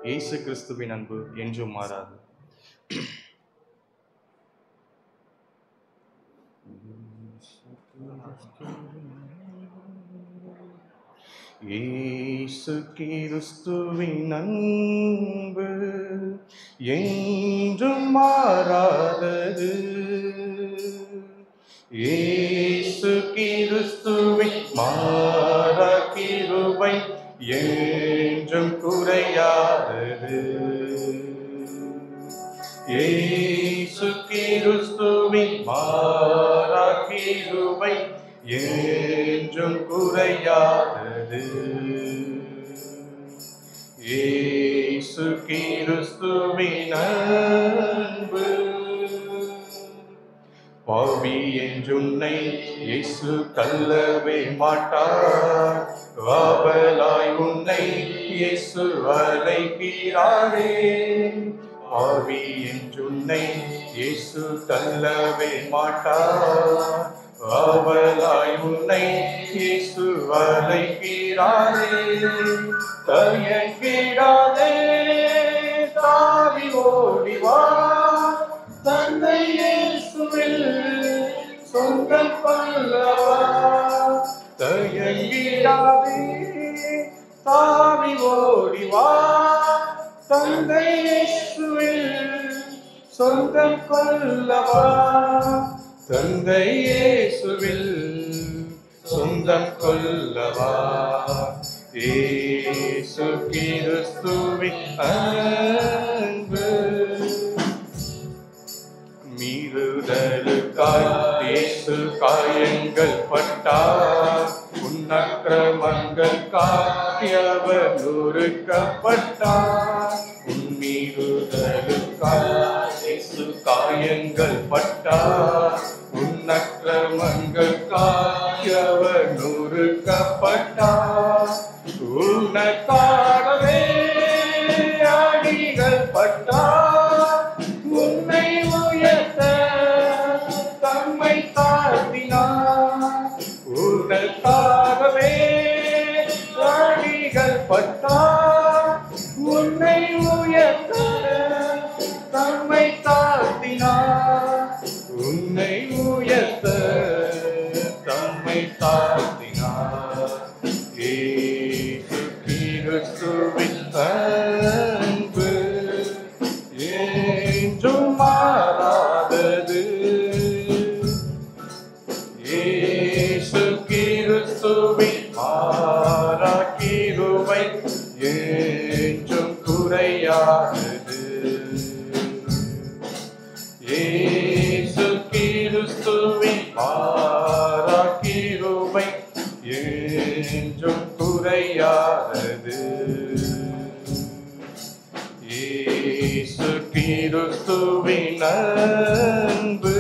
இயேசு கிறிஸ்துவின் அன்பு என்றும் மாறாது. இயேசு கிறிஸ்துவின் அன்பு என்றும் மாறாதது. இயேசு கிறிஸ்துவின் மாறா கிருபை என்றும் குறையாதது. இயேசு கிறிஸ்துவின் மாறா கிருபை என்றும் குறையாதது. இயேசு கிறிஸ்துவின் அன்பு. பாவி என்றுன்னை இயேசு தள்ளவே மாட்டார். ஆவலாய் உன்னை இயேசு அழைக்கிறாரே. பாவி என்றுன்னை இயேசு தள்ளவே மாட்டார். ஆவலாய் உன்னை இயேசு அழைக்கிறாரே. தயங்கிடாதே, தாவி ஓடிவா. தந்தை இயேசுவில் சொந்தம் கொள்ளவா. தயங்கிடாதே, தாவி ஓடிவா. தந்தை இயேசுவில் சொந்தம் கொள்ளவா. தந்தை இயேசுவில் சொந்தம் கொள்ளவா. இயேசு கிறிஸ்துவின் அன்பு. மீறுதலுக்காய் இயேசு காயங்கள் பட்டார். உன்னக்கிரமங்களுக்காய் அவர் நொறுக்கப்பட்டார். உன் மீறுதலுக்காய் இயேசு காயங்கள் பட்டார். உன்னக்கிரமங்களுக்காய் அவர் நொறுக்கப்பட்டார். உனக்காகவே அடிகள் பட்டார். உன்னை உயர்த்த தம்மை தாழ்த்தினார். உனக்காகவே அடிகள் பட்டார். உன்னை உயர்த்த தம்மை தாழ்த்தினார். உன்னை உயர்த்த தம்மை தாழ்த்தினார். இயேசு கிறிஸ்துவின் அன்பு என்றும் மாறாதது. இயேசு கிறிஸ்துவின் மாறா கிருபை என்றும் குறையாதது. இயேசு கிறிஸ்துவின் மாறா கிருபை என்றும் குறையாதது. இயேசு கிறிஸ்துவின் அன்பு.